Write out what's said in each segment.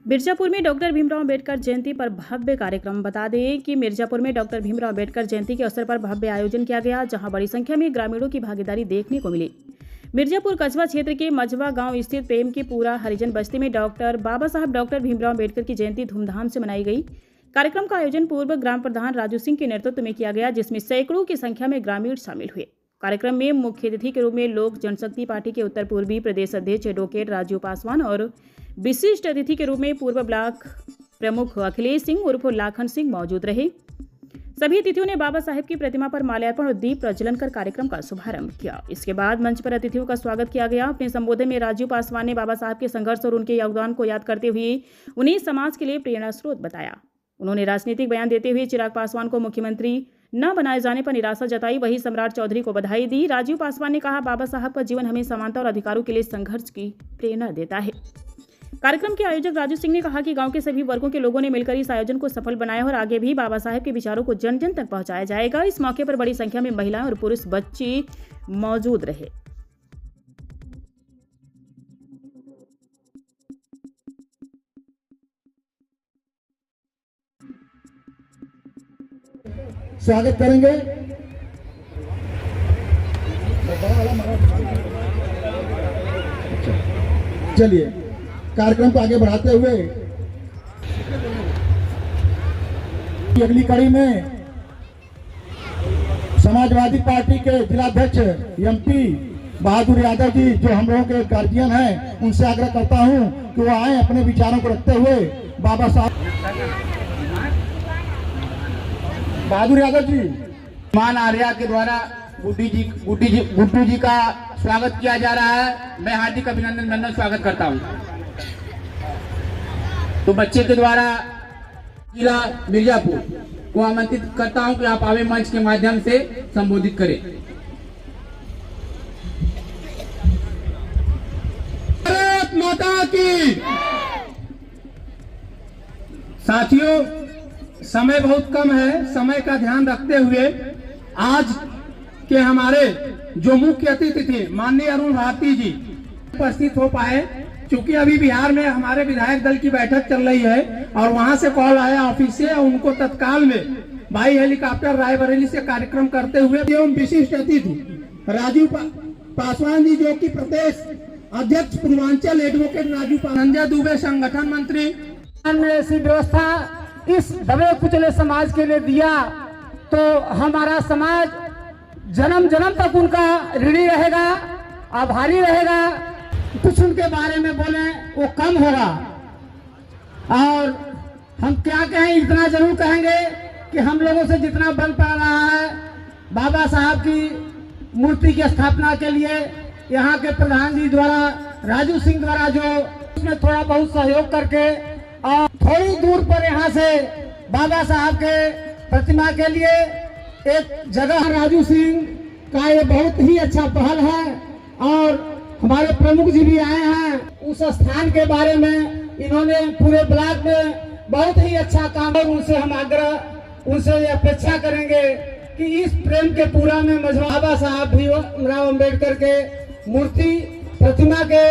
मिर्जापुर में डॉक्टर भीमराव अंबेडकर जयंती पर भव्य कार्यक्रम। बता दें कि मिर्जापुर में डॉक्टर भीमराव अंबेडकर जयंती के अवसर पर भव्य आयोजन किया गया, जहां बड़ी संख्या में ग्रामीणों की भागीदारी देखने को मिली। मिर्जापुर कस्बा क्षेत्र के मझवा गांव स्थित प्रेमकीपुरा हरिजन बस्ती में बाबा साहब डॉक्टर भीमराव अंबेडकर की जयंती धूमधाम से मनाई गई। कार्यक्रम का आयोजन पूर्व ग्राम प्रधान राजू सिंह के नेतृत्व में किया गया, जिसमें सैकड़ों की संख्या में ग्रामीण शामिल हुए। कार्यक्रम में मुख्य अतिथि के रूप में लोक जनशक्ति पार्टी के उत्तर पूर्वी प्रदेश अध्यक्ष एडवोकेट राजू पासवान और विशिष्ट अतिथि के रूप में पूर्व ब्लॉक प्रमुख अखिलेश सिंह उर्फ लाखन सिंह मौजूद रहे। सभी अतिथियों ने बाबा साहेब की प्रतिमा पर माल्यार्पण और दीप प्रज्वलन कर कार्यक्रम का शुभारंभ किया। इसके बाद मंच पर अतिथियों का स्वागत किया गया। अपने संबोधन में राजू पासवान ने बाबा साहब के संघर्ष और उनके योगदान को याद करते हुए उन्हें समाज के लिए प्रेरणा स्रोत बताया। उन्होंने राजनीतिक बयान देते हुए चिराग पासवान को मुख्यमंत्री न बनाए जाने पर निराशा जताई, वही सम्राट चौधरी को बधाई दी। राजू पासवान ने कहा, बाबा साहब का जीवन हमें समानता और अधिकारों के लिए संघर्ष की प्रेरणा देता है। कार्यक्रम के आयोजक राजू सिंह ने कहा कि गांव के सभी वर्गों के लोगों ने मिलकर इस आयोजन को सफल बनाया और आगे भी बाबा साहेब के विचारों को जन जन तक पहुंचाया जाएगा। इस मौके पर बड़ी संख्या में महिलाएं और पुरुष बच्चे मौजूद रहे। स्वागत करेंगे चलिए कार्यक्रम को आगे बढ़ाते हुए अगली कड़ी में समाजवादी पार्टी के जिलाध्यक्ष एमपी बहादुर यादव जी, जो हम लोगों के गार्जियन हैं, उनसे आग्रह करता हूं कि वो आए अपने विचारों को रखते हुए बाबा साहब बहादुर यादव जी मान आर्या के द्वारा गुड्डू जी का स्वागत किया जा रहा है। मैं हार्दिक अभिनंदन स्वागत करता हूं। तो बच्चे के द्वारा जिला मिर्जापुर को आमंत्रित करता हूं कि आप आवे मंच के माध्यम से संबोधित करें। भारत माता की। साथियों, समय बहुत कम है। समय का ध्यान रखते हुए आज के हमारे जो मुख्य अतिथि थे माननीय अरुण भारती जी उपस्थित हो पाए, क्योंकि अभी बिहार में हमारे विधायक दल की बैठक चल रही है और वहां से कॉल आया ऑफिस से, उनको तत्काल में भाई हेलीकॉप्टर रायबरेली से कार्यक्रम करते हुए एवं विशिष्ट अतिथि राजू पासवान जी, जो कि प्रदेश अध्यक्ष पूर्वांचल एडवोकेट राजू संजय दुबे संगठन मंत्री ने ऐसी व्यवस्था इस दबे कुचले समाज के लिए दिया, तो हमारा समाज जन्म जन्म तक उनका ऋणी रहेगा, आभारी रहेगा। कुछ उनके बारे में बोले वो कम होगा। और हम क्या कहें, इतना जरूर कहेंगे कि हम लोगों से जितना बन पा रहा है बाबा साहब की मूर्ति की स्थापना के लिए यहाँ के प्रधान जी द्वारा, राजू सिंह द्वारा, जो उसमें थोड़ा बहुत सहयोग करके और थोड़ी दूर पर यहाँ से बाबा साहब के प्रतिमा के लिए एक जगह, राजू सिंह का ये बहुत ही अच्छा पहल है। और हमारे प्रमुख जी भी आए हैं, उस स्थान के बारे में इन्होंने पूरे ब्लॉक में बहुत ही अच्छा काम, और उनसे हम उनसे अपेक्षा करेंगे कि इस प्रेम के पूरा में बाबा साहब भीमराव अंबेडकर के मूर्ति प्रतिमा के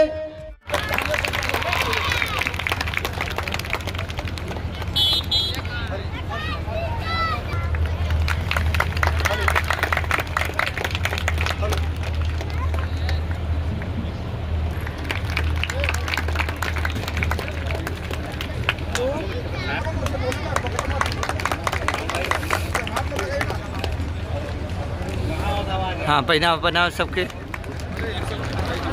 हाँ पहनावा सबके,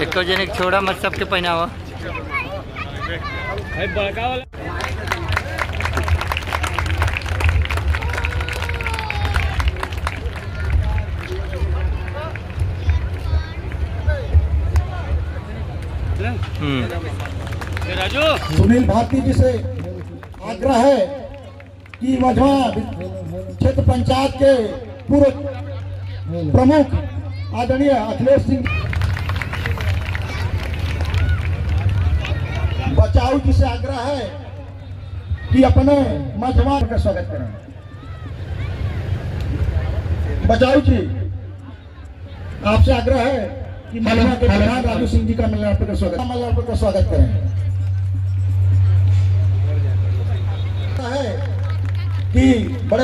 एक तो जने छोड़ा मत, सबके पहनावा। सुनील भारती जी से आग्रह है कि मझवा क्षेत्र पंचायत के पूर्व प्रमुख आदरणीय अखिलेश सिंह बचाऊ जी से आग्रह है कि अपने मझवा का स्वागत करें। बचाऊ जी, आपसे आग्रह है कि मझवा के प्रधान राजू सिंह जी का माल्यार्पण का स्वागत करें।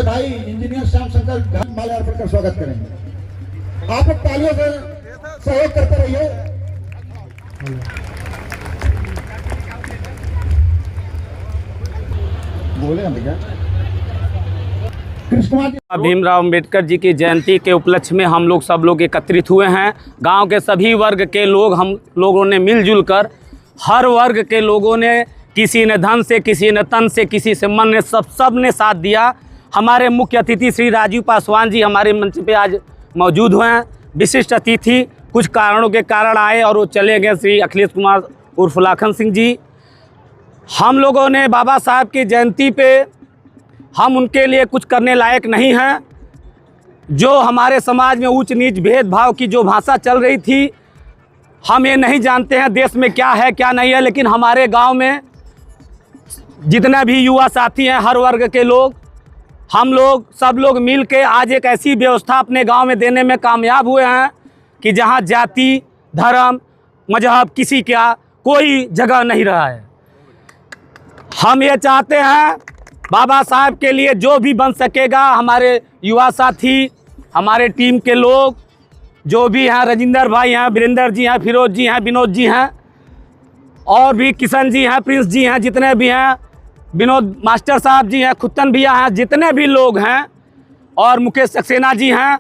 भाई इंजीनियर श्याम शंकर माल्यार्पण कर स्वागत करेंगे। आप लोग तालियों से सहयोग करते रहिए। बोले हम क्या कृष्ण कुमार जी। भीमराव अंबेडकर जी की जयंती के उपलक्ष्य में हम लोग सब लोग एकत्रित हुए हैं। गांव के सभी वर्ग के लोग हम लोगों ने मिलजुल कर, हर वर्ग के लोगों ने, किसी ने धन से, किसी ने तन से, किसी से मन ने, सब ने साथ दिया। हमारे मुख्य अतिथि श्री राजीव पासवान जी हमारे मंच पे आज मौजूद हुए हैं। विशिष्ट अतिथि कुछ कारणों के कारण आए और वो चले गए, श्री अखिलेश कुमार उर्फ लाखन सिंह जी। हम लोगों ने बाबा साहब की जयंती पे हम उनके लिए कुछ करने लायक नहीं हैं। जो हमारे समाज में ऊंच नीच भेदभाव की जो भाषा चल रही थी, हम ये नहीं जानते हैं देश में क्या है क्या नहीं है, लेकिन हमारे गांव में जितने भी युवा साथी हैं, हर वर्ग के लोग, हम लोग सब लोग मिल के आज एक ऐसी व्यवस्था अपने गांव में देने में कामयाब हुए हैं कि जहां जाति, धर्म, मजहब किसी का कोई जगह नहीं रहा है। हम ये चाहते हैं बाबा साहब के लिए जो भी बन सकेगा, हमारे युवा साथी, हमारे टीम के लोग जो भी हैं, राजिंदर भाई हैं, वीरेंद्र जी हैं, फिरोज जी हैं, विनोद जी हैं, और भी किशन जी हैं, प्रिंस जी हैं, जितने भी हैं, विनोद मास्टर साहब जी हैं, खुत्तन भैया हैं, जितने भी लोग हैं, और मुकेश सक्सेना जी हैं,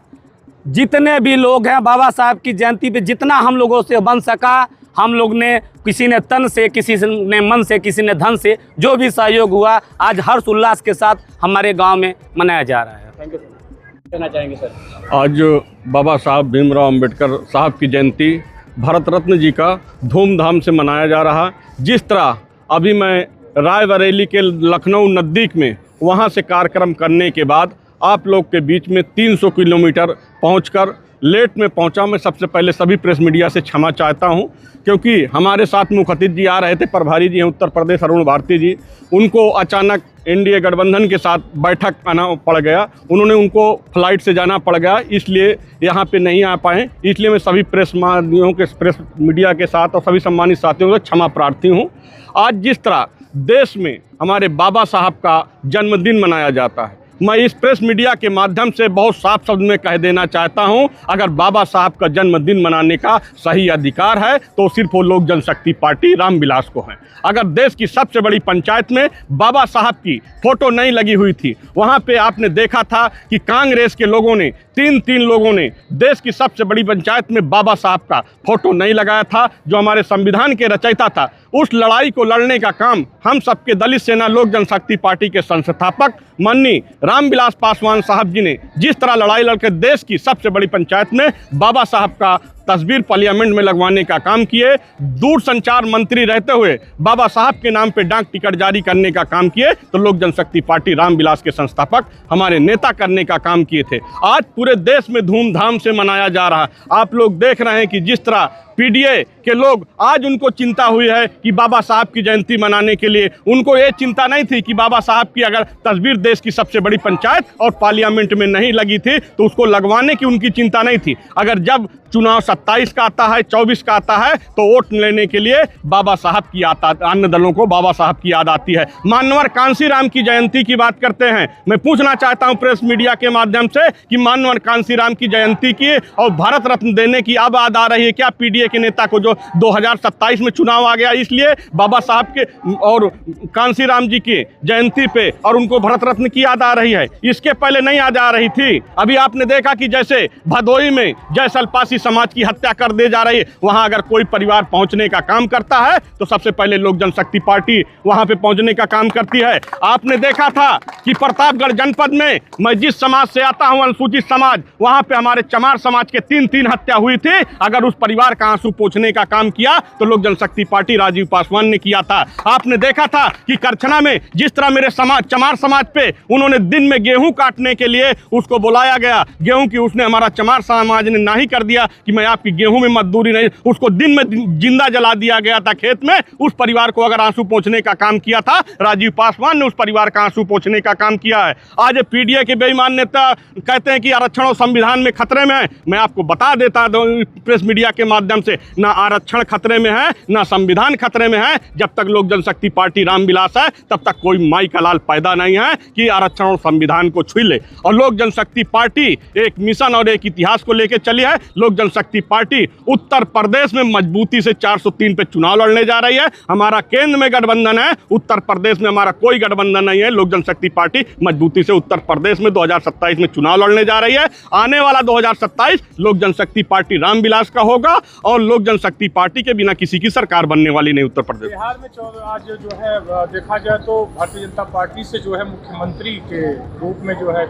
जितने भी लोग हैं, बाबा साहब की जयंती पे जितना हम लोगों से बन सका हम लोग ने, किसी ने तन से, किसी ने मन से, किसी ने धन से, जो भी सहयोग हुआ आज हर्ष उल्लास के साथ हमारे गांव में मनाया जा रहा है। Thank you sir. कहना चाहेंगे सर? आज बाबा साहब भीमराव अंबेडकर साहब की जयंती भारत रत्न जी का धूमधाम से मनाया जा रहा। जिस तरह अभी मैं रायबरेली के लखनऊ नज़दीक में वहाँ से कार्यक्रम करने के बाद आप लोग के बीच में 300 किलोमीटर पहुंचकर लेट में पहुंचा। मैं सबसे पहले सभी प्रेस मीडिया से क्षमा चाहता हूं, क्योंकि हमारे साथ मुख्य अतिथि जी आ रहे थे, प्रभारी जी हैं उत्तर प्रदेश अरुण भारती जी, उनको अचानक एनडीए गठबंधन के साथ बैठक आना पड़ गया, उनको फ्लाइट से जाना पड़ गया, इसलिए यहाँ पे नहीं आ पाए। इसलिए मैं सभी प्रेस मीडिया के साथ और सभी सम्मानित साथियों से क्षमा प्रार्थी हूँ। आज जिस तरह देश में हमारे बाबा साहब का जन्मदिन मनाया जाता है, मैं इस प्रेस मीडिया के माध्यम से बहुत साफ शब्द में कह देना चाहता हूं, अगर बाबा साहब का जन्मदिन मनाने का सही अधिकार है तो सिर्फ वो लोक जनशक्ति पार्टी रामविलास को है। अगर देश की सबसे बड़ी पंचायत में बाबा साहब की फोटो नहीं लगी हुई थी, वहां पे आपने देखा था कि कांग्रेस के लोगों ने, तीन लोगों ने देश की सबसे बड़ी पंचायत में बाबा साहब का फोटो नहीं लगाया था, जो हमारे संविधान के रचयिता था। उस लड़ाई को लड़ने का काम हम सबके दलित सेना लोक जनशक्ति पार्टी के संस्थापक माननीय रामविलास पासवान साहब जी ने जिस तरह लड़ाई लड़कर देश की सबसे बड़ी पंचायत में बाबा साहब का तस्वीर पार्लियामेंट में लगवाने का काम किए, दूरसंचार मंत्री रहते हुए बाबा साहब के नाम पे डाक टिकट जारी करने का काम किए, तो लोक जनशक्ति पार्टी रामविलास के संस्थापक हमारे नेता करने का काम किए थे। आज पूरे देश में धूमधाम से मनाया जा रहा। आप लोग देख रहे हैं कि जिस तरह पीडीए के लोग आज उनको चिंता हुई है कि बाबा साहब की जयंती मनाने के लिए, उनको ये चिंता नहीं थी कि बाबा साहब की अगर तस्वीर देश की सबसे बड़ी पंचायत और पार्लियामेंट में नहीं लगी थी तो उसको लगवाने की उनकी चिंता नहीं थी। अगर जब चुनाव 27 का आता है, 24 का आता है, तो वोट लेने के लिए बाबा साहब की अन्य दलों को बाबा साहब की याद आती है। मानवर कांसीराम की जयंती की बात करते हैं, मैं पूछना चाहता हूं प्रेस मीडिया के माध्यम से कि मानवर कांसीराम की जयंती की और भारत रत्न देने की अब याद आ रही है क्या पीडीए के नेता को, जो 2027 में चुनाव आ गया इसलिए बाबा साहब के और कांसीराम जी की जयंती पे और उनको भारत रत्न की याद आ रही है? इसके पहले नहीं याद आ रही थी। अभी आपने देखा कि जैसे भदोई में जयसलपासी समाज की हत्या कर दे जा रही है, वहां अगर कोई परिवार पहुंचने का काम करता है तो सबसे पहले लोक जनशक्ति पार्टी वहां पे पहुंचने का काम करती है। आपने देखा था कि प्रतापगढ़ जनपद में, मैं जिस समाज से आता हूं अनुसूचित समाज, वहां पे हमारे चमार समाज के 3 हत्या हुई थी। अगर उस परिवार का आंसू पोंछने का काम किया तो लोक जनशक्ति पार्टी राजीव पासवान ने किया था। आपने देखा था कि करछना में जिस तरह मेरे चमार समाज पे उन्होंने दिन में गेहूं काटने के लिए उसको बुलाया गया, गेहूं की उसने हमारा चमार समाज ने नाही कर दिया कि मैं आपकी गेहूं में मजदूरी नहीं, उसको दिन में जिंदा जला दिया गया था खेत में, उस परिवार को अगर आंसू पोंछने का काम किया था राजीव पासवान ने, उस परिवार का आंसू पोंछने का काम किया है। आज पीडीए के बेईमान नेता कहते हैं कि आरक्षण और संविधान में खतरे में है। मैं आपको बता देता हूं प्रेस मीडिया के माध्यम से, ना आरक्षण खतरे में है ना संविधान खतरे में है। जब तक लोक जनशक्ति पार्टी रामविलास है तब तक कोई माई का लाल पैदा नहीं है कि आरक्षण और संविधान को छू ले। और लोक जनशक्ति पार्टी एक मिशन और एक इतिहास को लेकर चली है। लोक जनशक्ति पार्टी उत्तर प्रदेश में मजबूती से 403 पे चुनाव लड़ने जा रही है। हमारा केंद्र में गठबंधन है, उत्तर प्रदेश में हमारा कोई गठबंधन नहीं है। लोक जनशक्ति पार्टी मजबूती से उत्तर प्रदेश में 2027 में चुनाव लड़ने जा रही है। आने वाला 2027 लोक जनशक्ति पार्टी रामविलास का होगा और लोक जनशक्ति पार्टी के बिना किसी की सरकार बनने वाली नहीं उत्तर प्रदेश। बिहार में आज जो है देखा जाए तो भारतीय जनता पार्टी से जो है मुख्यमंत्री के रूप में जो है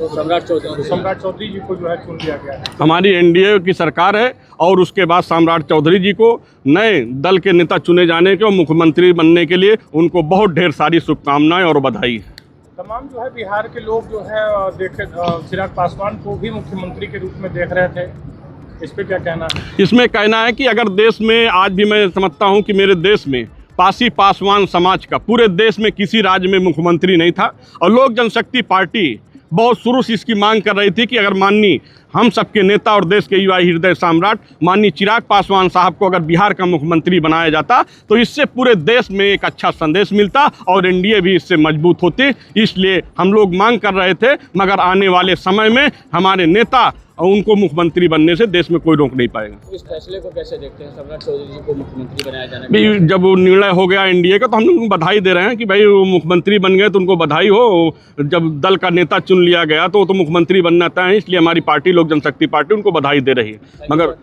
सम्राट चौधरी जी को जो है चुन लिया गया है। हमारी एनडीए की सरकार है और उसके बाद सम्राट चौधरी जी को नए दल के नेता चुने जाने के और मुख्यमंत्री बनने के लिए उनको बहुत ढेर सारी शुभकामनाएं और बधाई है। तमाम जो है बिहार के लोग जो है देखे चिराग पासवान को भी मुख्यमंत्री के रूप में देख रहे थे, इस पे क्या कहना है? इसमें कहना है कि अगर देश में आज भी मैं समझता हूं कि मेरे देश में पासी पासवान समाज का पूरे देश में किसी राज्य में मुख्यमंत्री नहीं था और लोक जनशक्ति पार्टी बहुत शुरू से इसकी मांग कर रही थी कि अगर माननीय हम सबके नेता और देश के युवा हृदय सम्राट माननीय चिराग पासवान साहब को अगर बिहार का मुख्यमंत्री बनाया जाता तो इससे पूरे देश में एक अच्छा संदेश मिलता और एनडीए भी इससे मजबूत होती। इसलिए हम लोग मांग कर रहे थे, मगर आने वाले समय में हमारे नेता और उनको मुख्यमंत्री बनने से देश में कोई रोक नहीं पाएगा। इस फैसले को कैसे देखते हैं, सम्राट चौधरी जी को मुख्यमंत्री बनाया जाना? भाई जब वो निर्णय हो गया एनडीए का तो हम लोग बधाई दे रहे हैं कि भाई वो मुख्यमंत्री बन गए तो उनको बधाई हो। जब दल का नेता चुन लिया गया तो वो तो मुख्यमंत्री बनना तय है, इसलिए हमारी पार्टी लोक जनशक्ति पार्टी उनको बधाई दे रही है। मगर